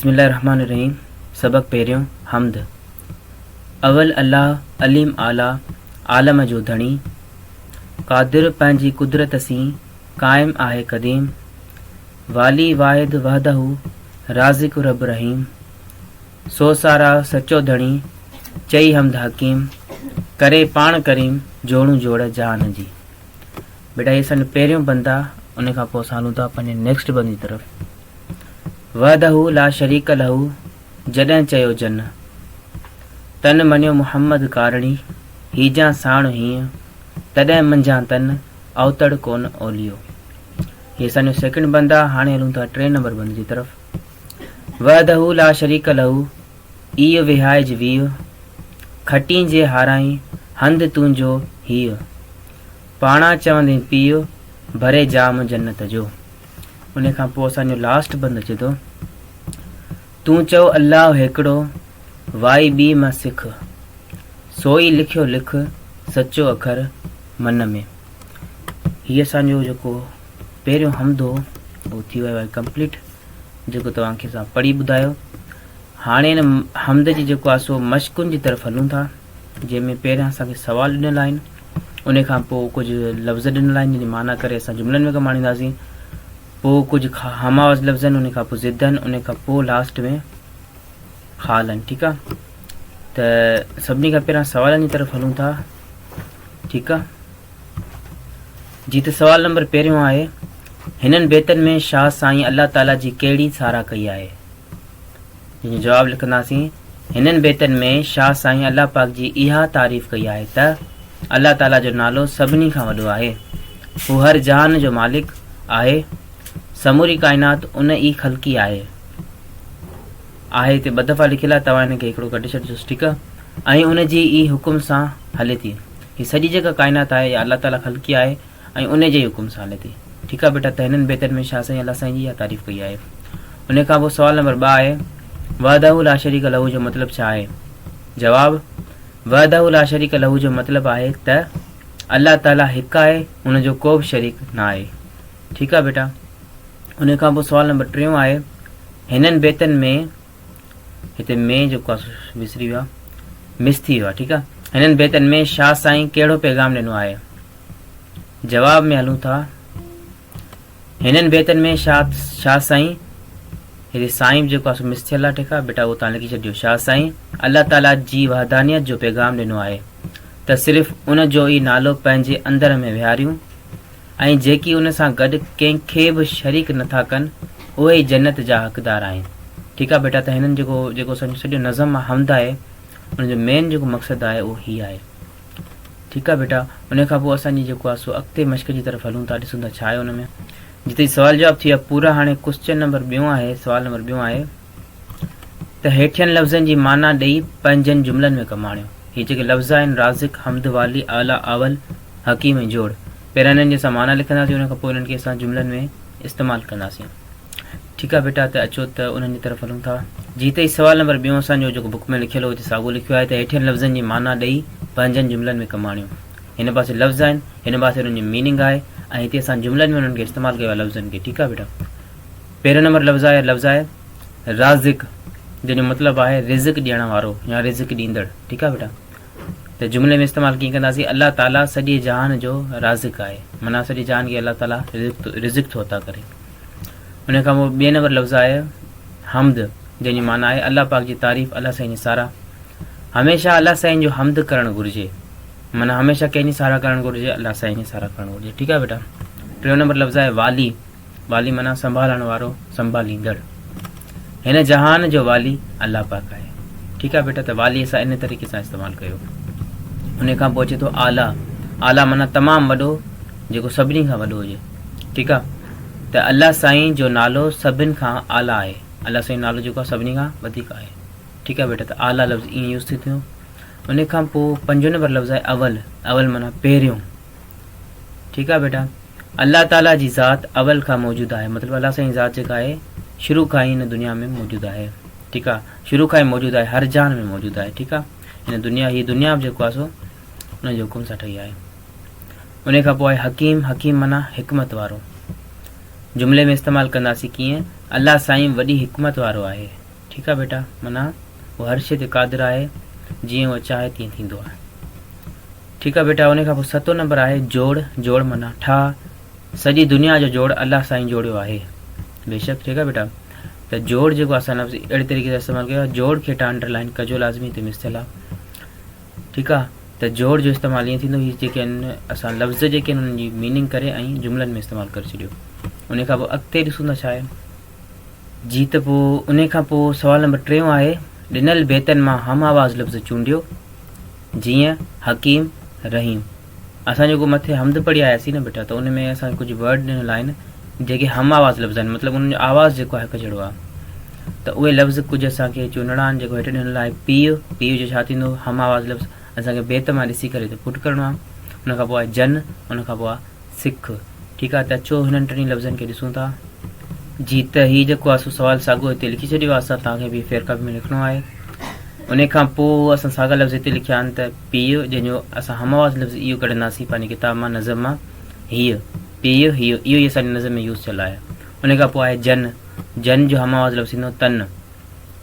बिस्मिल्लाहिर्रहमानिर्रहीम। सबक पहिरियों हमद। अवल अल्लाह अलीम आला आलम जो धणी, क़ादिर पंहिंजी कुदरत सी क़ाइम आहे क़दीम, वाली वाहिद वहदहू राज़िक़ रब रहीम, सो सारा सचो धणी चई हमद हकीम, करे पाण करीम जोड़ू जोड़ जहान जी। बेटा ये सन पहिरियों बंद आहे। उन खां पोइ असां हलूं था पंहिंजे नेक्स्ट बंद जी तरफ़। वहदहू ला शरीक लहू जॾहिं चयो जन, तन मञियो मुहम्मद कारणी, हीजा साण हीअं तॾहिं मंझां तन अवतड़ कोन ओलियो। हीअ असांजो सेकंड बंद आहे। हाणे हलूं था 3 नंबर बंद जी तरफ़। वहदहू ला शरीक लहू इहो विहाइज वीह, खटी जे हाराई हंध तुंहिंजो हीअ, पाणा चवंदे पीउ भरे जाम जन्नत जो। उन खां पोइ असांजो लास्ट बंद अचे थो। तूं चओ अल्लाह हिकिड़ो, वाई ॿी मां सिख, सोई लिखियो लिख सचो अखर मन में। हीअ असांजो जेको पहिरियों हमद हो उहो थी वियो आहे कंप्लीट, जेको तव्हांखे असां पढ़ी ॿुधायो। हाणे हिन हमद जी जेको आहे सो मश्कुनि जी तरफ़ हलूं था, जंहिंमें पहिरियां असांखे सवाल ॾिनल आहिनि, उन खां पोइ कुझु लफ़्ज़ ॾिनल आहिनि जंहिंजी माना करे असां जुमलनि में कमु आणींदासीं, पोइ कुझु हमावज़ लफ़्ज़ आहिनि, उन खां पोइ ज़िद आहिनि, उन खां पोइ लास्ट में ख़ाल आहिनि। ठीकु आहे, त सभिनी खां पहिरियां सवालनि जी तरफ़ हलूं था। ठीकु आहे जी, त सवाल नंबर पहिरियों आहे, हिननि बेतनि में शाह साईं अल्लाह ताला जी कहिड़ी साराह कई आहे? जंहिंजो जवाबु लिखंदासीं, हिननि बेतनि में शाह साईं अल्लाह पाक जी इहा तारीफ़ कई आहे त अल्लाह ताला जो नालो सभिनी खां वॾो आहे, हू हर जहान जो मालिक आहे, समूरी काइनात उन ई ख़ल्क़ी आहे। हिते 2 दफ़ा लिखियलु आहे, तव्हां हिनखे हिकिड़ो कढी छॾिजोसि। ठीकु आहे, ऐं उन जी ई हुकुम सां हले थी। हीअ सॼी जेका काइनात आहे या अल्लाह ताला ख़ल्क़ी आहे ऐं उन जे हुकुम सां हले थी। ठीकु आहे बेटा, त हिननि बेतनि में शाह साईं अल्लाह साईं जी इहा तारीफ़ कई आहे। उन खां पोइ सवाल नंबर 2 आहे, वहदहू ला शरीक लहू जो मतिलबु छा आहे? जवाबु, वहदहू ला शरीक लहू जो मतिलबु आहे त अल्लाह ताला हिकु आहे, हुनजो को बि शरीक न आहे। ठीकु आहे बेटा, उन खां पोइ सवाल नंबर 3 आहे, हिननि बेतनि में, हिते में जेको आहे विसरी वियो आहे, मिस थी वियो आहे। ठीकु आहे, हिननि बेतनि में शाह साईं कहिड़ो पैगाम ॾिनो आहे? जवाब में हलूं था, हिननि बेतनि में शाह साईं, हिते साईं जेको आहे मिस थियल आहे। ठीकु आहे बेटा, उहो तव्हां लिखी छॾियो। शाह साईं अल्लाह ताला जी वहदानियत जो पैगाम ॾिनो आहे त सिर्फ़ु उन जो ई नालो पंहिंजे अंदर में विहारियूं, ऐं जेकी उन सां गॾु कंहिंखे बि शरीक नथा कनि, उहे ई जन्नत जा हक़दार आहिनि। ठीकु आहे बेटा, त हिननि जेको सॼो नज़म हमद आहे, उनजो मेन जेको मक़सदु आहे उहो हीअ आहे। ठीकु आहे बेटा, उन खां पोइ असांजी जेको आहे सो अॻिते मश्क जी तरफ़ हलूं था, ॾिसूं था छा आहे हुन में। जिते सवाल जवाबु थी वियो पूरा। हाणे क्वेश्चन नंबर 2 आहे, सवाल नंबर 2 आहे त हेठियनि लफ़्ज़नि जी माना ॾेई पंहिंजनि जुमलनि में कमु आणियो। हीअ जेके लफ़्ज़ आहिनि, राज़िक़, हमद, वाली, आला, अवल, हकीम ऐं जोड़, पहिरियां हिननि जी असां माना लिखंदासीं, उन खां पोइ हिननि खे असां जुमलनि में इस्तेमालु कंदासीं। ठीकु आहे बेटा, त अचो त उन्हनि जी तरफ़ हलूं था। जीते ई सवाल नंबर 2 असांजो जेको बुक में लिखियलु हो हिते साॻियो लिखियो आहे त हेठियनि लफ़्ज़नि जी माना ॾेई पंहिंजनि जुमलनि में कमु आणियो। हिन पासे लफ़्ज़ आहिनि, हिन पासे हुननि जी मीनिंग आहे, ऐं हिते असां जुमलनि में हुननि खे इस्तेमालु कयो आहे लफ़्ज़नि खे। ठीकु आहे बेटा, पहिरियों नंबर लफ़्ज़ आहे राज़िक़, जंहिंजो मतिलबु आहे रिज़िक ॾियण वारो या रिज़िक ॾींदड़। ठीकु आहे बेटा, त जुमले में इस्तेमालु कीअं कंदासीं? अल्लाह ताला सॼे जहान जो राज़िक़ आहे, माना सॼे जहान खे अल्लाह ताला रिज़िक थो अता करे। उन खां पोइ 2 नंबर लफ़्ज़ आहे हमद, जंहिंजी माना आहे अल्लाह पाक जी तारीफ़, अल्लाह साईं जी साराह। हमेशह अल्लाह साईं जो हमद करणु घुरिजे, माना हमेशह कंहिंजी साराह करणु घुरिजे? अल्लाह साईं जी साराह करणु घुरिजे। ठीकु आहे बेटा, 3 नंबर लफ़्ज़ आहे वाली, वाली माना संभालण वारो, संभालींदड़। हिन जहान जो वाली अल्लाह पाक आहे। ठीकु आहे बेटा, त वाली असां इन तरीक़े सां इस्तेमालु कयो। उन खां पोइ अचे थो आला, आला माना तमामु वॾो, जेको सभिनी खां वॾो हुजे। ठीकु आहे, त अल्लाह साईं जो नालो सभिनि खां आला आहे, अल्लाह साईं नालो जेको आहे सभिनी खां वधीक आहे। ठीकु आहे बेटा, त आला लफ़्ज़ ईअं यूज़ थी थियो। उन खां पोइ 5 नंबर लफ़्ज़ आहे अवल, अवल माना पहिरियों। ठीकु आहे बेटा, अल्लाह ताला जी ज़ात अवल खां मौजूदु आहे, मतिलबु अल्लाह साईं ज़ात जेका आहे शुरू खां ई हिन दुनिया में मौजूदु आहे। ठीकु आहे, शुरू खां ई मौजूदु आहे, हर जहान में मौजूदु आहे। ठीकु आहे, हिन दुनिया, हीअ दुनिया जेको आहे सो उनजे हुकुम सां ठही आहे। उन खां पोइ आहे हकीम, हकीम माना हिकमत वारो। जुमले में इस्तेमालु कंदासीं कीअं? अल्लाह साईं वॾी हिकमत वारो आहे। ठीकु आहे बेटा, माना उहो हर शइ ते क़ादिर आहे, जीअं उहो चाहे तीअं थींदो आहे। ठीकु आहे बेटा, उन खां पोइ 7 नंबर आहे जोड़। जोड़ माना ठाह। सॼी दुनिया जो जोड़ अलाह सां ई जोड़ियो आहे, बेशक। ठीकु आहे बेटा, त जोड़ जेको असां लफ़्ज़ अहिड़ी तरीक़े सां इस्तेमालु कयो आहे, जोड़ खे तव्हां अंडरलाइन कजो लाज़मी, त मिसल आहे। ठीकु आहे, त जोड़ जो इस्तेमालु ईअं थींदो, हीअ जेके आहिनि असां लफ़्ज़ जेके आहिनि उन्हनि जी मीनिंग करे ऐं जुमलनि में इस्तेमालु करे छॾियो। उन खां पोइ अॻिते ॾिसूं था छा आहे जी। त पोइ उन खां पोइ सवाल नंबर 3 आहे ॾिनल बेतनि मां हम आवाज़ लफ़्ज़ चूंडियो, जीअं हकीम, रहीम। असां जेको मथे हमद पढ़ी आयासीं न बेटा, त उन में असांखे कुझु वर्ड ॾिनल आहिनि जेके हम आवाज़ लफ़्ज़ आहिनि, मतिलबु उन्हनि जो आवाज़ जेको आहे हिकु जहिड़ो आहे। त उहे लफ़्ज़ कुझु असांखे चूंडणा आहिनि। जेको हेठि ॾिनल आहे पीउ। पीउ जो छा थींदो, हम आवाज़ लफ़्ज़ असांखे बेत मां ॾिसी करे त पुट करिणो आहे। उन खां पोइ आहे जन, उन खां पोइ आहे सिख। ठीकु आहे, त अचो हिननि टिनी लफ़्ज़नि खे ॾिसूं था जी। त हीउ जेको आहे सो सवालु साॻियो हिते लिखी छॾियो आहे, असां तव्हांखे बि फेर कॉपी में लिखिणो आहे। उन खां पोइ असां साॻा लफ़्ज़ हिते लिखिया आहिनि त पीउ, जंहिंजो असां हम आवाज़ लफ़्ज़ इहो कढंदासीं पंहिंजी किताब मां, नज़म मां, हीअ पीउ, हीअ इहो ई असांजी नज़म में यूज़ थियल आहे। उन खां पोइ आहे जन। जन जो हम आवाज़ लफ़्ज़ थींदो तन।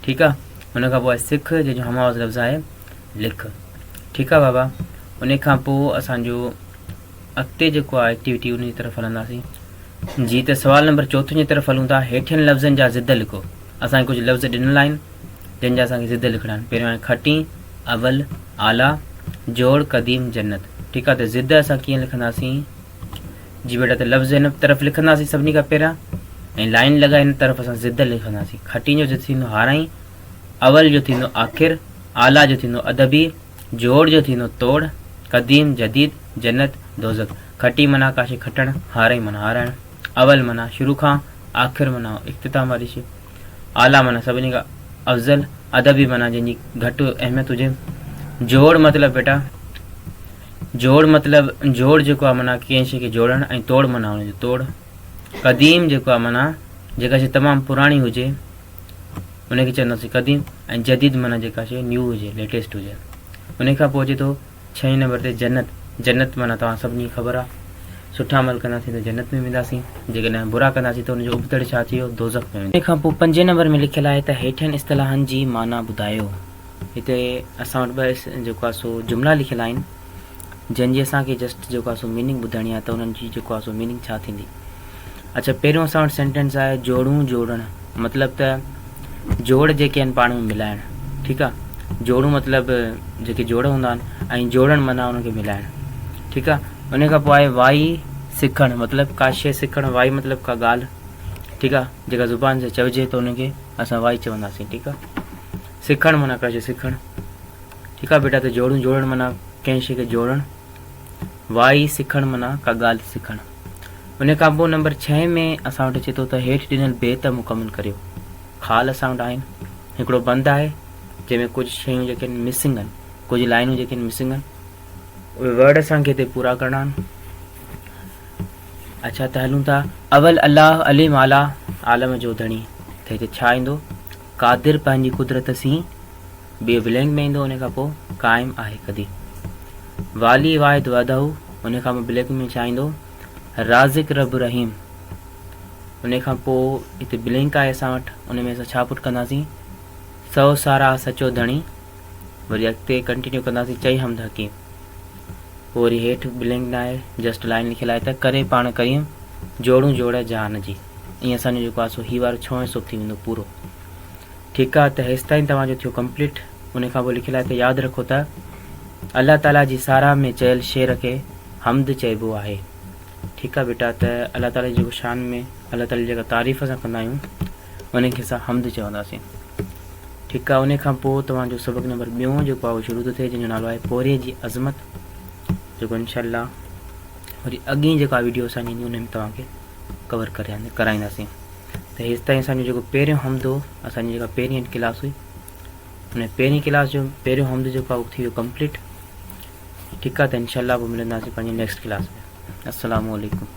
ठीकु आहे, उन खां पोइ आहे सिख, जंहिंजो हम आवाज़ लफ़्ज़ आहे लिख। ठीकु आहे बाबा। उन खां पोइ असांजो अॻिते जेको आहे एक्टिविटी उन जी तरफ़ हलंदासीं जी। त सवाल नंबर 4 जी तरफ़ हलूं था। हेठियनि लफ़्ज़नि जा ज़िद लिखो। असांखे कुझु लफ़्ज़ ॾिनल आहिनि जंहिंजा असांखे ज़िद लिखणा आहिनि। पहिरियों आहे खटी, अवल, आला, जोड़, क़दीम, जन्नत। ठीकु आहे, त ज़िद असां कीअं लिखंदासीं जी बेटा, त लफ़्ज़ हिन तरफ़ लिखंदासीं सभिनी खां पहिरियां, ऐं लाइन लॻाए हिन तरफ़ असां ज़िद लिखंदासीं। खटी जो ज़िद थींदो हाराई, अवल जो थींदो आख़िर, आला जो थींदो अदबी, जोड़ जो थींदो तोड़, क़दीम जदीद, जन्नत दोज़ख। खटी माना काशे खटणु, हाराई माना हाराइणु, अवल माना शुरू खां, आख़िर माना इख़्तिताम वारी शइ, आला माना सभिनी खां अफ़ज़ल, अदबी माना जंहिंजी घटि अहमियत हुजे, जोड़ मतिलबु बेटा, जोड़ मतिलबु जोड़ जेको आहे माना कंहिं शइ खे जोड़णु, ऐं तोड़ माना हुनजो तोड़। क़दीम जेको आहे माना जेका शइ तमामु पुराणी हुजे उनखे चवंदासीं क़दीम, ऐं जदीद माना जेका शइ न्यू हुजे, लेटेस्ट हुजे। उन खां पोइ अचे थो 6 नंबर ते जन्नत। जन्नत माना तव्हां सभिनी खे ख़बर आहे, सुठा अमल कंदासीं त जन्नत में वेंदासीं, जेकॾहिं बुरा कंदासीं त हुनजो उबतड़ छा थी वियो, दोज़ख में। उन खां पोइ 5 नंबर में लिखियलु आहे त हेठियनि इस्तिलाहनि जी माना ॿुधायो। हिते असां वटि 2 जेको आहे सो जुमिला लिखियल आहिनि जंहिंजी असांखे जस्ट जेको आहे सो मीनिंग ॿुधाइणी आहे, त उन्हनि जी जेको आहे सो मीनिंग छा थींदी। अच्छा, पहिरियों असां वटि सेंटेंस आहे जोड़ूं जोड़णु, मतिलबु त जोड़ जेके आहिनि पाण में मिलाइणु। ठीकु आहे, जोड़ूं मतिलबु जेके जोड़ हूंदा आहिनि, ऐं जोड़णु माना उनखे मिलाइणु। ठीकु आहे, उन खां पोइ आहे वाई सिखणु, मतिलबु का शइ सिखणु, वाई मतिलबु का ॻाल्हि। ठीकु आहे, जेका ज़ुबान से चइजे त उनखे असां वाई चवंदासीं। ठीकु आहे, सिखणु माना का शइ सिखणु। ठीकु आहे बेटा, त जोड़ूं जोड़णु माना कंहिं शइ खे जोड़णु, वाई सिखणु माना का ॻाल्हि सिखणु। उन खां पोइ नंबर 6 में असां वटि अचे थो त हेठि ॾिनल बेत मुकमल करियो। ख़ाल असां वटि आहिनि, हिकिड़ो बंदि आहे जंहिंमें कुझु शयूं जेके आहिनि मिसिंग आहिनि, कुझु लाइनूं जेके आहिनि मिसिंग आहिनि, उहे वर्ड असांखे हिते पूरा करणा आहिनि। अच्छा, त हलूं था। अवल अलाह, अलीम आला, आलम जो धणी। त हिते छा ईंदो, क़ादिर पंहिंजी कुदरत सी, ॿिए ब्लैंक में ईंदो। उन खां पोइ क़ाइम आहे कदी, वाली वाहिद वदहू। उन खां पोइ ब्लैंक में छा ईंदो, राज़िक रब रहीम। उन खां पोइ हिते ब्लैंक आहे असां वटि, उन में असां छा पुट कंदासीं, सौ सारा सचो धणी। वरी अॻिते कंटिन्यू कंदासीं, चई हमद हकीम। पोइ वरी हेठि ब्लैंक न आहे, जस्ट लाइन लिखियलु आहे त करे पाण करीम, जोड़ूं जोड़ जहान जी। ईअं असांजो जेको आहे सो ही वारो 6 हिसो थी वेंदो पूरो। ठीकु आहे, त हेसि ताईं तव्हांजो थियो कंप्लीट। उन खां पोइ लिखियलु आहे त यादि रखो त अलाह ताला जी साराह में चयल शेर खे हमद चइबो आहे। ठीकु आहे बेटा, त अलाह ताला जी जेको शान में अलाह ताला जी जेका तारीफ़ असां कंदा आहियूं उनखे असां हमद चवंदासीं। ठीकु आहे, उन खां पोइ तव्हांजो सबक़ नंबर 2 जेको आहे उहो शुरू थो थिए, जंहिंजो नालो आहे पोरे जी अज़मत, जेको इनशाअल्लाह वरी अॻी जेका वीडियो असांजी ईंदी उन में तव्हांखे कवर कराईंदासीं। त हेसि ताईं असांजो जेको पहिरियों हमद हो, असांजी जेका पहिरीं क्लास हुई, उन पहिरीं क्लास जो पहिरियों हमद जेको आहे उहो थी वियो कंप्लीट। ठीकु आहे, त इनशाअल्लाह पोइ मिलंदासीं पंहिंजी नेक्स्ट क्लास में। अस्सलामु अलैकुम।